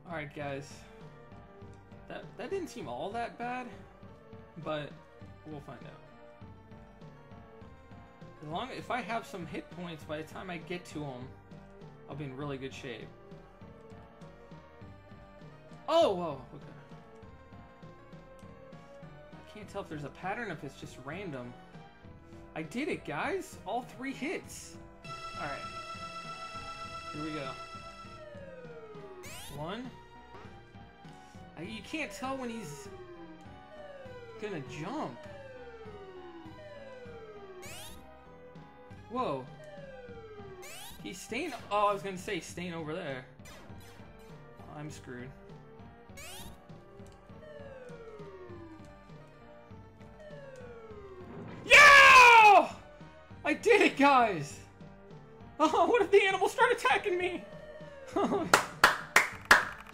Alright guys, that didn't seem all that bad, but we'll find out. If I have some hit points by the time I get to them, I'll be in really good shape. Oh, whoa, okay. I can't tell if there's a pattern, if it's just random. I did it, guys! All 3 hits! Alright. Here we go. 1. You can't tell when he's gonna jump. Whoa. He's staying... Oh, I was gonna say staying over there. Oh, I'm screwed. Yeah! I did it, guys! Oh, what if the animals start attacking me?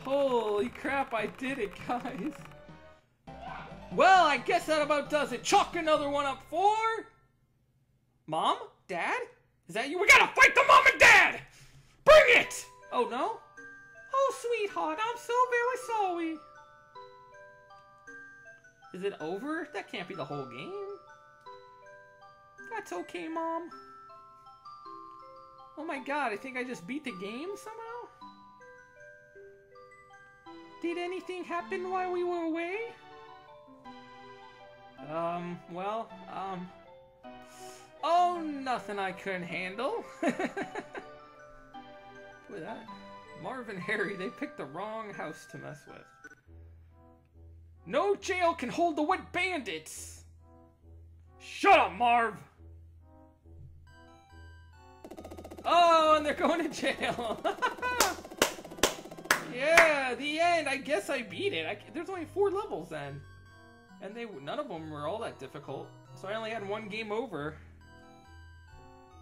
Holy crap, I did it, guys. Well, I guess that about does it. Chalk another one up for... Mom? Dad? Is that you? We gotta fight the mom and dad! Bring it! Oh, no? Oh, sweetheart, I'm so very sorry. Is it over? That can't be the whole game. That's okay, Mom. Oh my god, I think I just beat the game somehow? Did anything happen while we were away? Oh, nothing I couldn't handle. Look at that. Marv and Harry, they picked the wrong house to mess with. No jail can hold the wet bandits! Shut up, Marv! Oh, and they're going to jail. Yeah, the end. I guess I beat it. There's only 4 levels then. And none of them were all that difficult. So I only had 1 game over.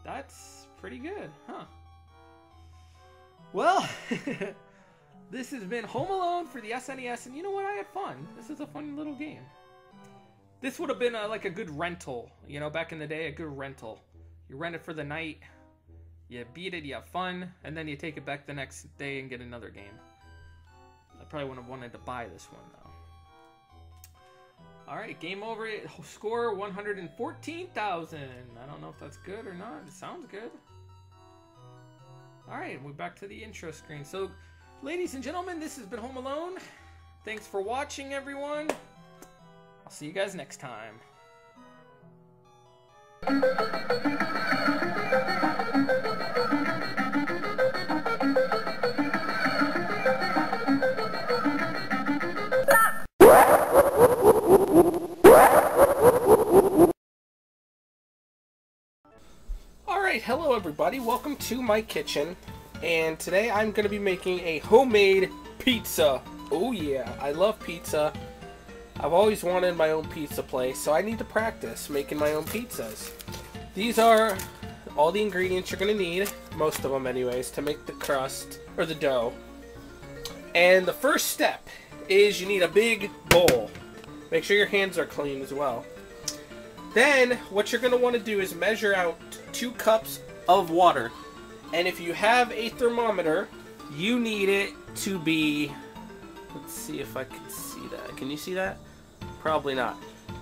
That's pretty good, huh? Well, this has been Home Alone for the SNES, and you know what? I had fun. This is a fun little game. This would have been like a good rental. You know, back in the day, a good rental. You rent it for the night, you beat it, you have fun, and then you take it back the next day and get another game. I probably wouldn't have wanted to buy this one, though. Alright, game over. Score 114,000. I don't know if that's good or not. It sounds good. Alright, we're back to the intro screen. So, ladies and gentlemen, this has been Home Alone. Thanks for watching, everyone. I'll see you guys next time. Alright, hello everybody, welcome to my kitchen, and today I'm going to be making a homemade pizza. Oh yeah, I love pizza. I've always wanted my own pizza place, so I need to practice making my own pizzas. These are all the ingredients you're going to need, most of them anyways, to make the crust, or the dough. And the first step is you need a big bowl. Make sure your hands are clean as well. Then, what you're going to want to do is measure out 2 cups of water. And if you have a thermometer, you need it to be... Let's see if I can see that. Can you see that? Probably not.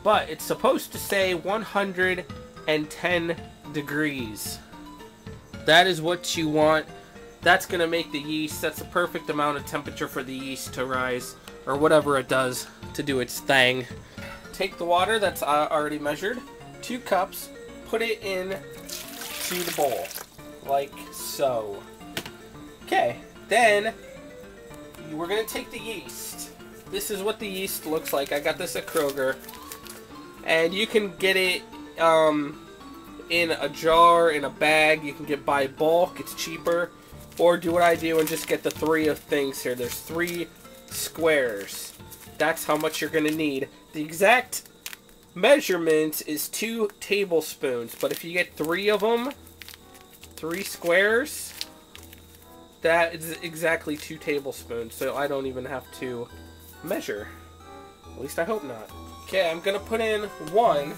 But it's supposed to say 110 degrees. That is what you want. That's going to make the yeast. That's the perfect amount of temperature for the yeast to rise. Or whatever it does to do its thing. Take the water that's already measured, 2 cups, put it in to the bowl, like so. Okay, then we're going to take the yeast. This is what the yeast looks like. I got this at Kroger. And you can get it in a jar, in a bag. You can get by bulk, it's cheaper. Or do what I do and just get the 3 of things here. There's 3 squares. That's how much you're going to need. The exact measurement is 2 tablespoons, but if you get 3 of them, 3 squares, that is exactly 2 tablespoons, so I don't even have to measure. At least I hope not. Okay, I'm going to put in 1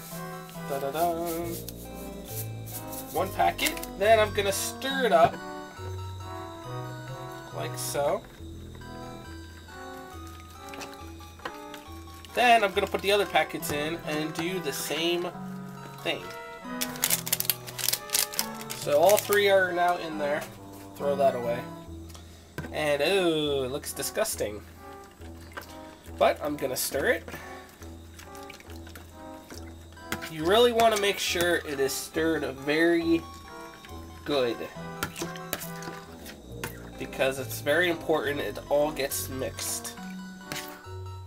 packet, then I'm going to stir it up, like so. Then I'm going to put the other packets in and do the same thing. So all 3 are now in there. Throw that away. And oh, it looks disgusting. But I'm going to stir it. You really want to make sure it is stirred very good. Because it's very important it all gets mixed.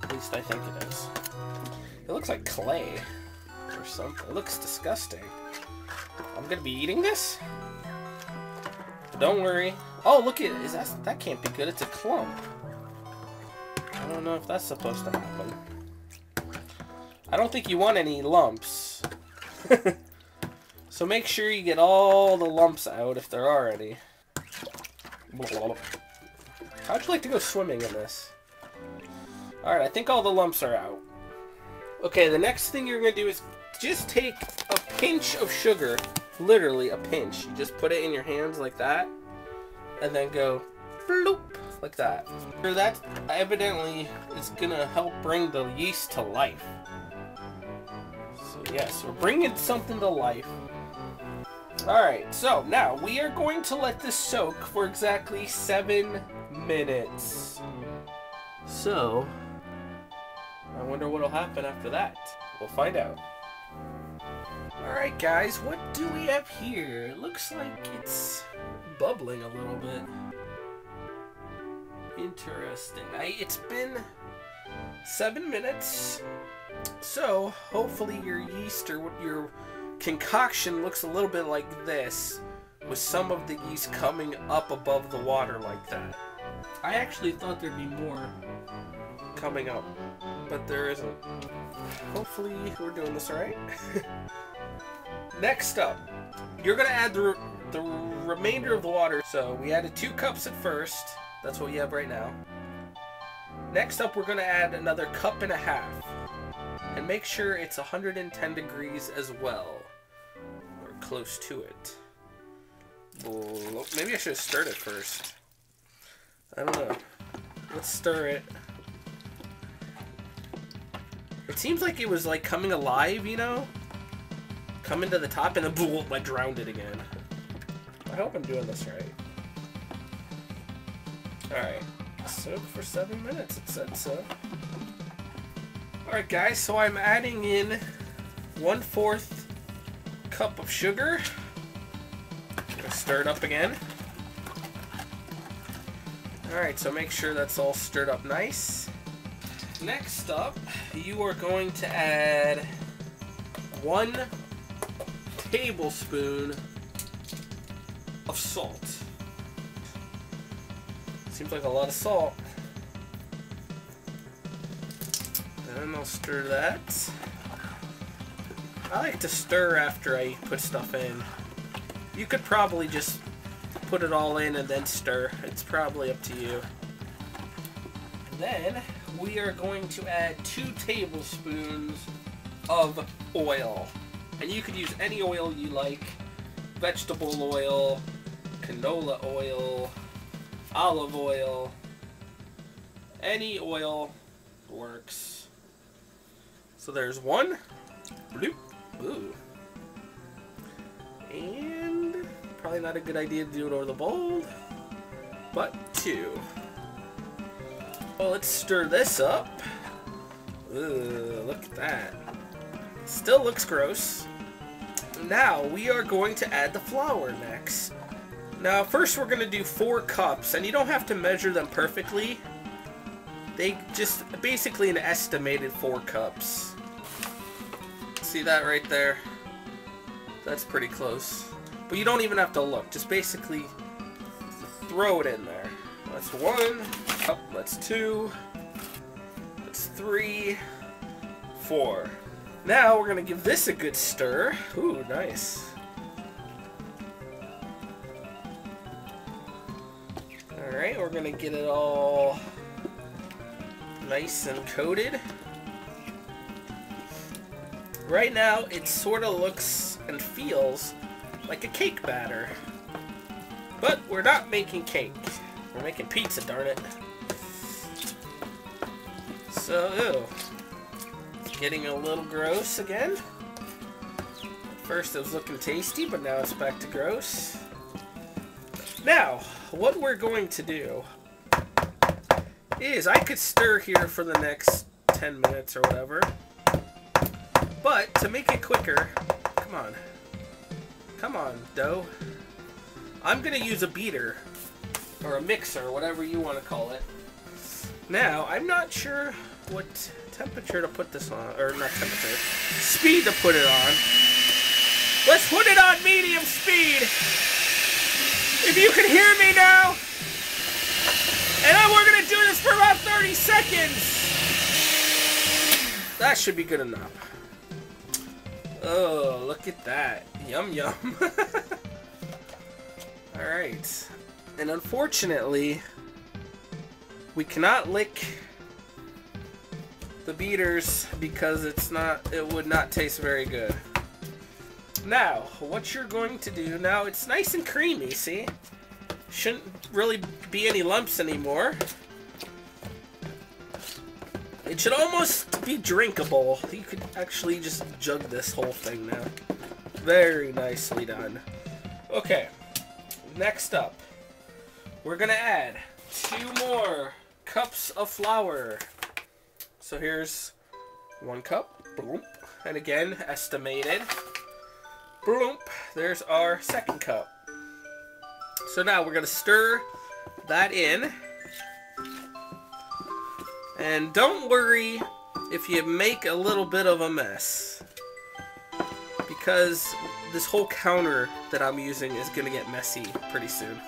At least I think it is. It looks like clay or something. It looks disgusting. I'm gonna be eating this? But don't worry. Oh, look at it. That can't be good. It's a clump. I don't know if that's supposed to happen. I don't think you want any lumps. So make sure you get all the lumps out if there are any. How'd you like to go swimming in this? Alright, I think all the lumps are out. Okay, the next thing you're going to do is just take a pinch of sugar. Literally a pinch. You just put it in your hands like that. And then go bloop, like that. That evidently is going to help bring the yeast to life. So yes, we're bringing something to life. Alright, so now we are going to let this soak for exactly 7 minutes. So, I wonder what'll happen after that. We'll find out. Alright guys, what do we have here? It looks like it's bubbling a little bit. Interesting. It's been 7 minutes. So, hopefully your yeast or your concoction looks a little bit like this, with some of the yeast coming up above the water like that. I actually thought there'd be more coming up, but there isn't. Hopefully we're doing this right. Next up, you're going to add the remainder of the water. So we added 2 cups at first. That's what we have right now. Next up, we're going to add another 1.5 cups. And make sure it's 110 degrees as well. Or close to it. Oh, maybe I should have stirred it first. I don't know. Let's stir it. It seems like it was like coming alive, you know? Coming to the top and then boom, I drowned it again. I hope I'm doing this right. Alright. Soak for 7 minutes, it said so. Alright guys, so I'm adding in 1/4 cup of sugar. Gonna stir it up again. Alright, so make sure that's all stirred up nice. Next up, you are going to add 1 tablespoon of salt. Seems like a lot of salt. And I'll stir that. I like to stir after I put stuff in. You could probably just put it all in and then stir. It's probably up to you. Then we are going to add 2 tablespoons of oil. And you could use any oil you like. Vegetable oil, canola oil, olive oil. Any oil works. So there's 1. Bloop. Ooh. And probably not a good idea to do it over the bowl. But 2. Well, let's stir this up. Ooh, look at that. Still looks gross. Now we are going to add the flour next. Now first we're going to do 4 cups, and you don't have to measure them perfectly. They just basically an estimated 4 cups. See that right there? That's pretty close. But you don't even have to look. Just basically throw it in there. That's 1 cup. That's 2. That's 3. 4. Now we're going to give this a good stir. Ooh, nice. Alright, we're going to get it all nice and coated. Right now, it sort of looks and feels like a cake batter. But we're not making cake. We're making pizza, darn it. So, ew. getting a little gross again. First it was looking tasty, but now it's back to gross. Now, what we're going to do is I could stir here for the next 10 minutes or whatever. But to make it quicker, come on. Come on, dough. I'm going to use a beater or a mixer, whatever you want to call it. Now, I'm not sure what temperature to put this on, or not temperature, speed to put it on. Let's put it on medium speed. If you can hear me now. And then we're going to do this for about 30 seconds. That should be good enough. Oh, look at that. Yum, yum. Alright. And unfortunately, we cannot lick the beaters because it would not taste very good. Now, what you're going to do, now it's nice and creamy, see? Shouldn't really be any lumps anymore. It should almost be drinkable. You could actually just jug this whole thing now. Very nicely done. Okay, next up, we're gonna add 2 more cups of flour. So here's 1 cup, boom, and again, estimated. Boom, there's our 2nd cup. So now we're gonna stir that in. And don't worry if you make a little bit of a mess, because this whole counter that I'm using is gonna get messy pretty soon.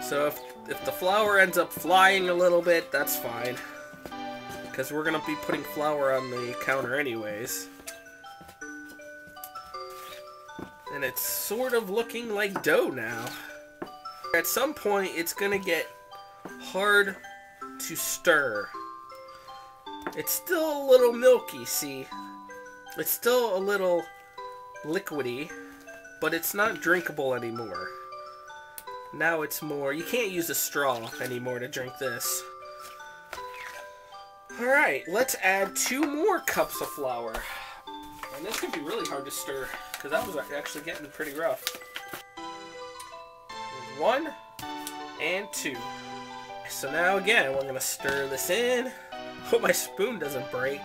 So if the flour ends up flying a little bit, that's fine, because we're gonna be putting flour on the counter anyways. And it's sort of looking like dough now. At some point, it's gonna get hard to stir. It's still a little milky, see? It's still a little liquidy, but it's not drinkable anymore. Now it's more, you can't use a straw anymore to drink this. Alright, let's add 2 more cups of flour. And this could be really hard to stir, because that was actually getting pretty rough. 1 and 2. So now again, we're going to stir this in. Hope my spoon doesn't break,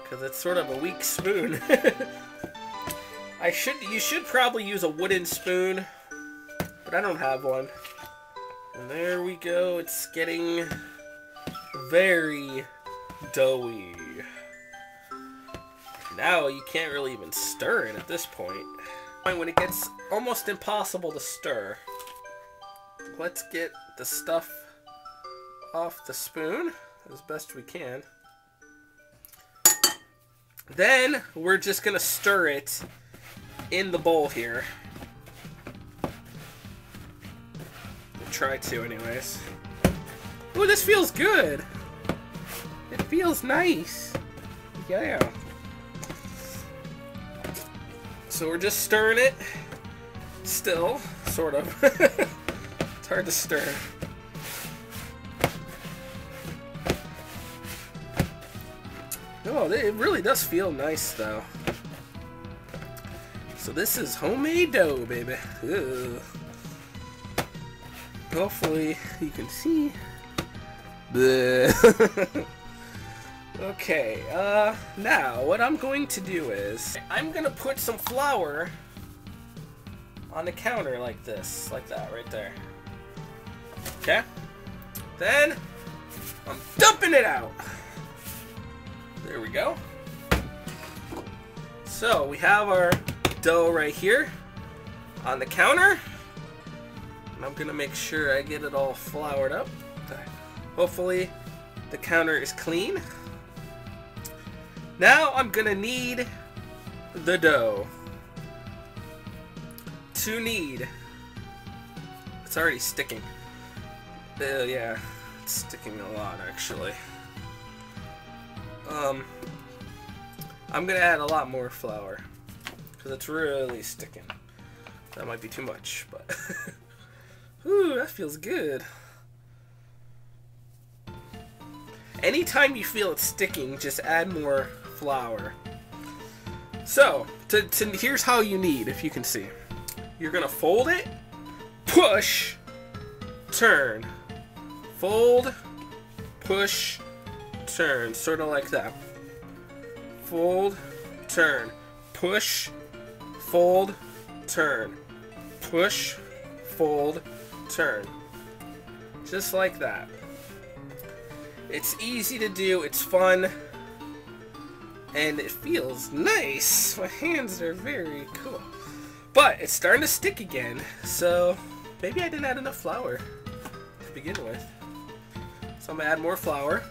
because it's sort of a weak spoon. You should probably use a wooden spoon, but I don't have one. And there we go. It's getting very doughy. Now you can't really even stir it at this point. When it gets almost impossible to stir, let's get the stuff off the spoon as best we can. Then we're just gonna stir it in the bowl here. We'll try to anyways. Ooh, this feels good. It feels nice. Yeah. So we're just stirring it. Still, sort of. It's hard to stir. Oh, it really does feel nice, though. So this is homemade dough, baby. Ugh. Hopefully you can see. Okay, now what I'm going to do is I'm gonna put some flour on the counter like this, like that, right there. Okay? Then I'm dumping it out. There we go. So we have our dough right here on the counter. And I'm gonna make sure I get it all floured up. Hopefully the counter is clean. Now I'm gonna knead the dough. To knead. It's already sticking. Yeah, it's sticking a lot actually. I'm gonna add a lot more flour because it's really sticking. That might be too much, but ooh, that feels good. Anytime you feel it sticking, just add more flour. So, here's how you knead, if you can see. You're gonna fold it, push, turn. Fold, push, turn. Sort of like that. Fold, turn. Push, fold, turn. Push, fold, turn. Just like that. It's easy to do, it's fun, and it feels nice. My hands are very cool. But it's starting to stick again, so maybe I didn't add enough flour to begin with. So I'm gonna add more flour.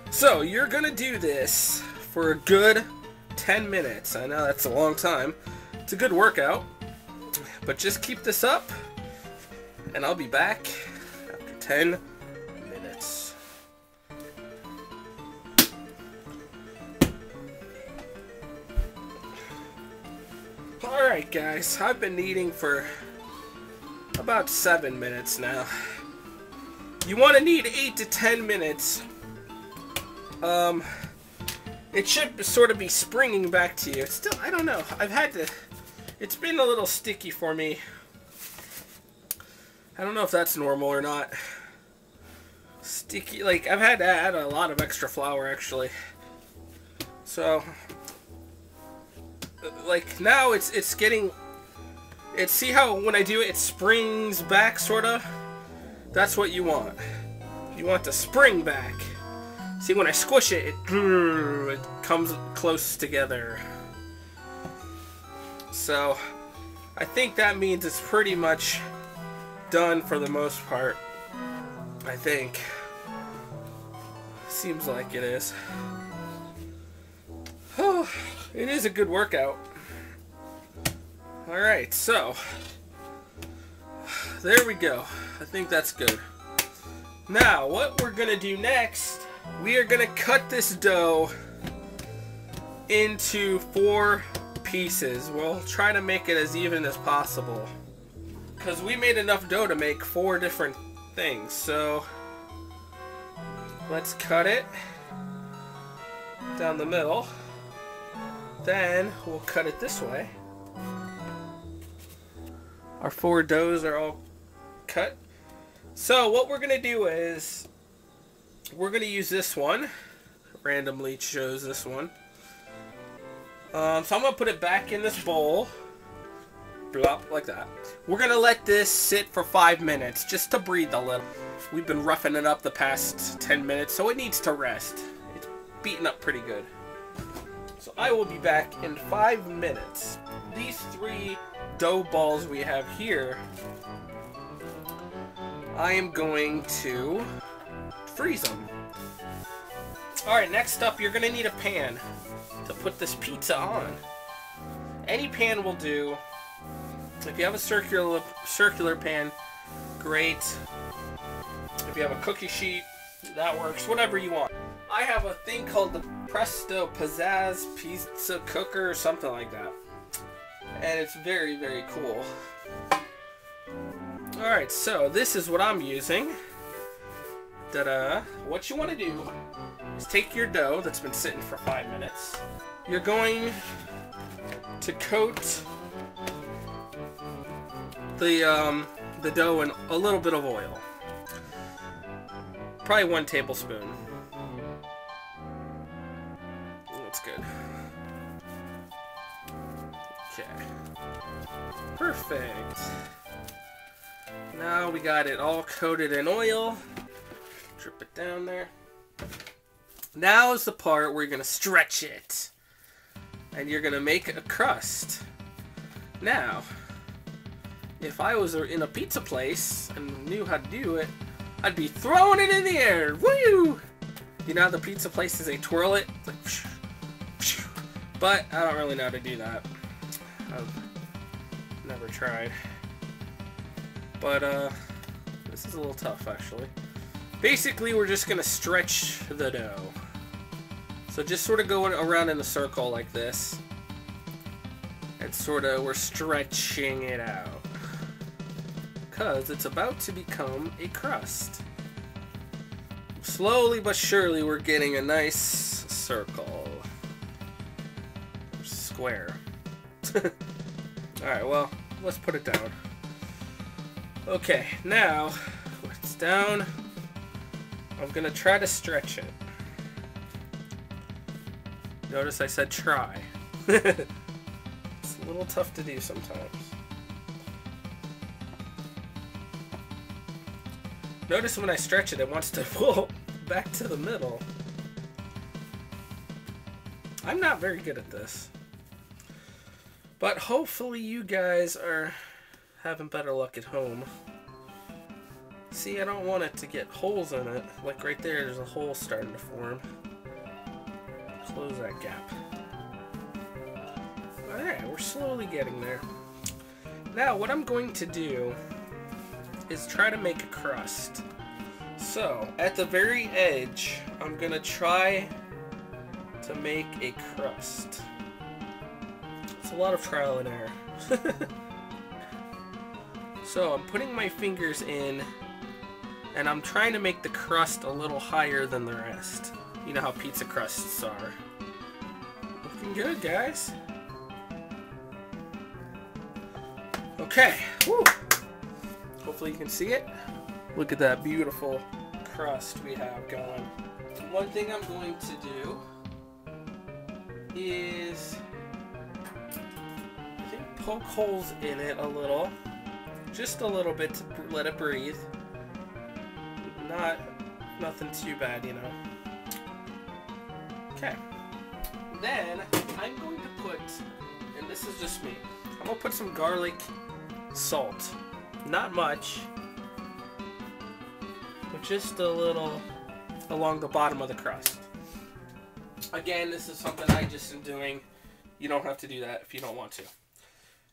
So you're gonna do this for a good 10 minutes. I know that's a long time. It's a good workout, but just keep this up, and I'll be back after 10 minutes. Alright guys, I've been kneading for about 7 minutes now. You want to knead 8 to 10 minutes. It should sort of be springing back to you. It's still, I don't know. It's been a little sticky for me. I don't know if that's normal or not. Sticky, like, I've had to add a lot of extra flour actually. So, like, now it's getting, see how when I do it, it springs back, sort of? That's what you want. You want to spring back. See, when I squish it, it comes close together. So, I think that means it's pretty much done for the most part. I think. Seems like it is. Oh, it is a good workout. Alright, so there we go. I think that's good. Now, what we're gonna do next, we are gonna cut this dough into 4 pieces. We'll try to make it as even as possible, because we made enough dough to make 4 different things. So let's cut it down the middle. Then we'll cut it this way. Our 4 doughs are all cut. So what we're gonna do is we're gonna use this one. Randomly chose this one. So I'm gonna put it back in this bowl. Blop, like that. We're gonna let this sit for 5 minutes just to breathe a little. We've been roughing it up the past 10 minutes, so it needs to rest. It's beaten up pretty good. So I will be back in 5 minutes. These 3 dough balls we have here, I am going to freeze them. Alright, next up, you're going to need a pan to put this pizza on. Any pan will do. If you have a circular pan, great. If you have a cookie sheet, that works. Whatever you want. I have a thing called the Presto Pizzazz Pizza Cooker or something like that. And it's very, very cool. Alright, so this is what I'm using. Ta-da! What you want to do is take your dough that's been sitting for 5 minutes. You're going to coat the dough in a little bit of oil. Probably 1 tablespoon. That's good. Okay. Perfect. Now we got it all coated in oil. Drip it down there. Now is the part where you're going to stretch it. And you're going to make a crust. Now, if I was in a pizza place and knew how to do it, I'd be throwing it in the air. Woo! You know how the pizza places, they twirl it? Like, psh, psh. But I don't really know how to do that. I've never tried. But this is a little tough actually. Basically, we're just gonna stretch the dough. So just sort of going around in a circle like this. And sort of, we're stretching it out. Because it's about to become a crust. slowly but surely we're getting a nice circle. Square. Alright, well, let's put it down. Okay, now, when it's down, I'm gonna try to stretch it. Notice I said try. It's a little tough to do sometimes. Notice when I stretch it, it wants to pull back to the middle. I'm not very good at this. But hopefully you guys are having better luck at home. See, I don't want it to get holes in it. Like right there, there's a hole starting to form. Close that gap. Alright, we're slowly getting there. Now, what I'm going to do is try to make a crust. So, at the very edge, I'm going to try to make a crust. It's a lot of trial and error. So, I'm putting my fingers in, and I'm trying to make the crust a little higher than the rest. You know how pizza crusts are. Looking good, guys. Okay. Woo. Hopefully you can see it. Look at that beautiful crust we have going. One thing I'm going to do is, I think, poke holes in it a little. Just a little bit to let it breathe. Nothing too bad, you know. Okay. Then I'm going to put, and this is just me, I'm going to put some garlic salt. Not much, but just a little along the bottom of the crust. Again, this is something I just am doing. You don't have to do that if you don't want to.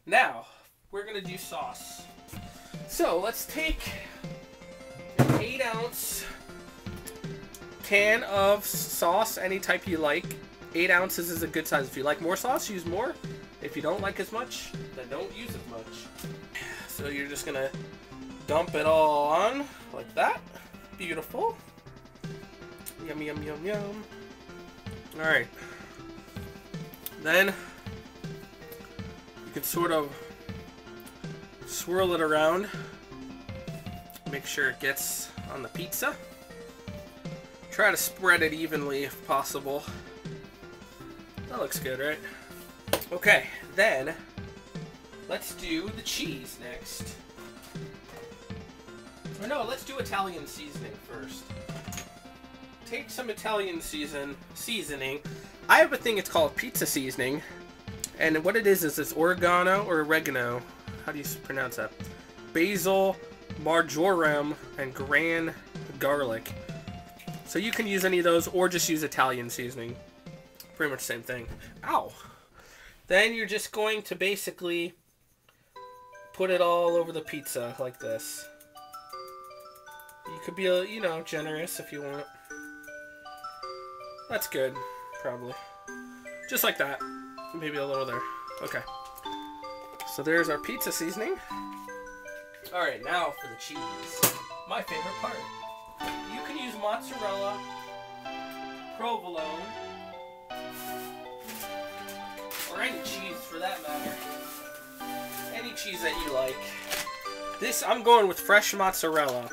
Now, we're going to do sauce. So, let's take an 8-ounce can of sauce, any type you like. 8 ounces is a good size. If you like more sauce, use more. If you don't like as much, then don't use as much. So you're just going to dump it all on like that. Beautiful. Yum, yum, yum, yum. Alright. Then you can sort of swirl it around. Make sure it gets on the pizza. Try to spread it evenly if possible. That looks good, right? Okay, then let's do the cheese next. Or no, let's do Italian seasoning first. Take some Italian seasoning. I have a thing, it's called pizza seasoning. And what it is it's oregano or oregano. How do you pronounce that? Basil, marjoram, and gran garlic. So you can use any of those or just use Italian seasoning. Pretty much the same thing. Ow! Then you're just going to basically put it all over the pizza like this. You could be, you know, generous if you want. That's good, probably. Just like that. Maybe a little there. Okay. So there's our pizza seasoning. Alright, now for the cheese. My favorite part. You can use mozzarella, provolone, or any cheese for that matter. Any cheese that you like. This, I'm going with fresh mozzarella.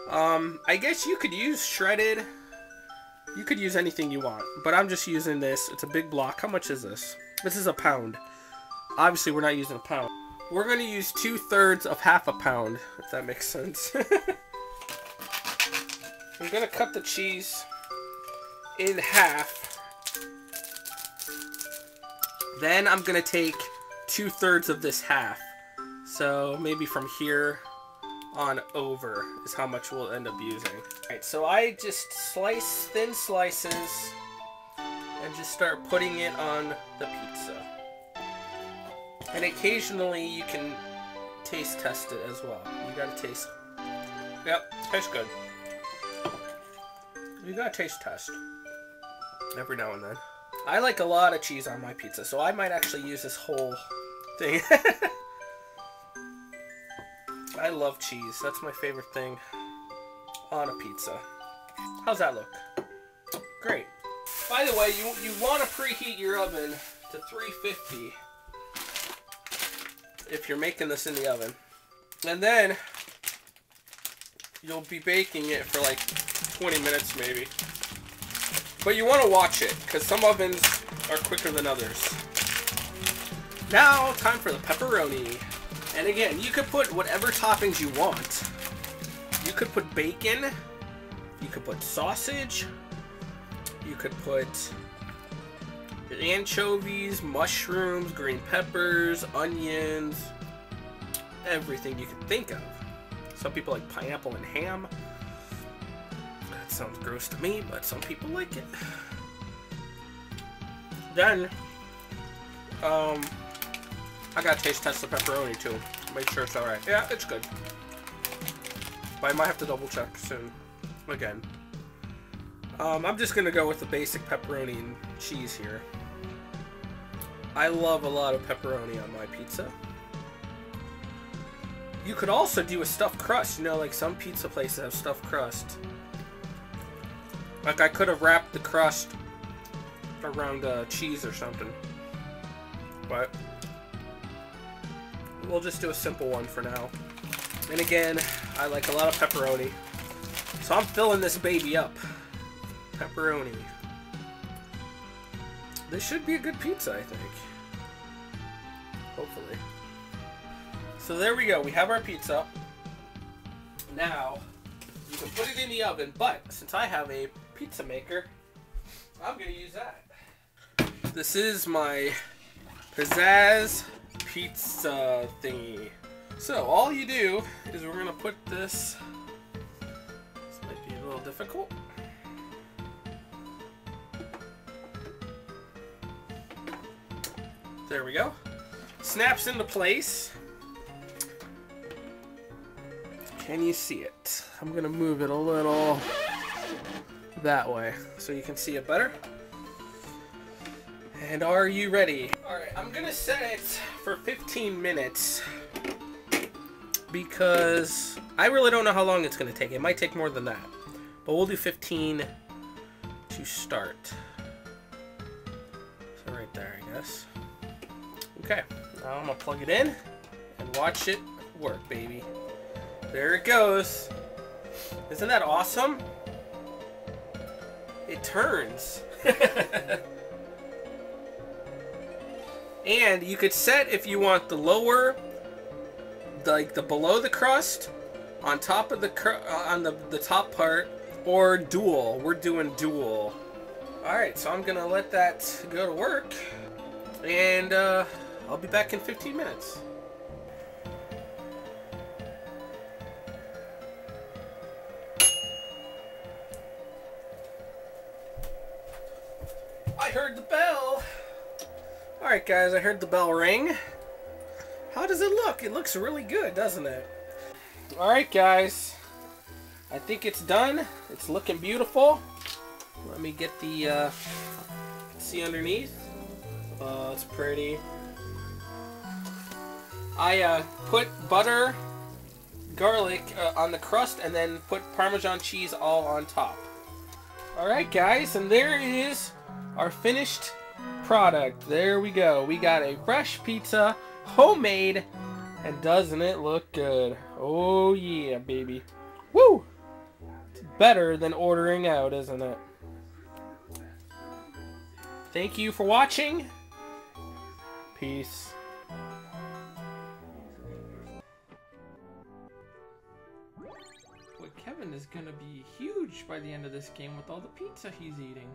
I guess you could use shredded. You could use anything you want, but I'm just using this. It's a big block. How much is this? This is a pound. Obviously, we're not using a pound. We're going to use 2/3 of half a pound, if that makes sense. I'm going to cut the cheese in half. Then I'm going to take 2/3 of this half. So maybe from here on over is how much we'll end up using. Alright, so I just slice thin slices and just start putting it on the pizza. And occasionally you can taste test it as well. You gotta taste. Yep, tastes good. You gotta taste test every now and then. I like a lot of cheese on my pizza, so I might actually use this whole thing. I love cheese. That's my favorite thing on a pizza. How's that look? Great. By the way, you want to preheat your oven to 350 if you're making this in the oven. And then you'll be baking it for like 20 minutes maybe. But you want to watch it, because some ovens are quicker than others. Now, time for the pepperoni. And again, you could put whatever toppings you want. You could put bacon, you could put sausage, you could put anchovies, mushrooms, green peppers, onions, everything you could think of. Some people like pineapple and ham. That sounds gross to me, but some people like it. Then, I gotta taste test the pepperoni too. Make sure it's alright. Yeah, it's good. But I might have to double check soon. Again. I'm just gonna go with the basic pepperoni and cheese here. I love a lot of pepperoni on my pizza. You could also do a stuffed crust. You know, like some pizza places have stuffed crust. Like I could have wrapped the crust around cheese or something. But we'll just do a simple one for now. And again, I like a lot of pepperoni. So I'm filling this baby up. Pepperoni. This should be a good pizza, I think. Hopefully. So there we go. We have our pizza. Now, you can put it in the oven, but since I have a pizza maker, I'm going to use that. This is my pizzazz pizza thingy. So all you do is we're going to put this might be a little difficult. There we go. Snaps into place. Can you see it? I'm gonna move it a little that way so you can see it better. And are you ready? Alright, I'm gonna set it for 15 minutes because I really don't know how long it's gonna take. It might take more than that. But we'll do 15 to start. So right there, I guess. Okay, now I'm gonna plug it in and watch it work, baby. There it goes. Isn't that awesome? It turns. And you could set if you want the lower, like the below the crust, on top of the the top part, or dual. We're doing dual. All right, so I'm gonna let that go to work, and I'll be back in 15 minutes. I heard the bell. Alright guys, I heard the bell ring. How does it look? It looks really good, doesn't it? Alright guys, I think it's done. It's looking beautiful. Let me get the, see underneath. Oh, it's pretty. I put butter, garlic on the crust, and then put Parmesan cheese all on top. Alright guys, and there is our finished product. There we go. We got a fresh pizza, homemade, and doesn't it look good? Oh yeah, baby. Woo! It's better than ordering out, isn't it? Thank you for watching. Peace. Boy, Kevin is gonna be huge by the end of this game with all the pizza he's eating.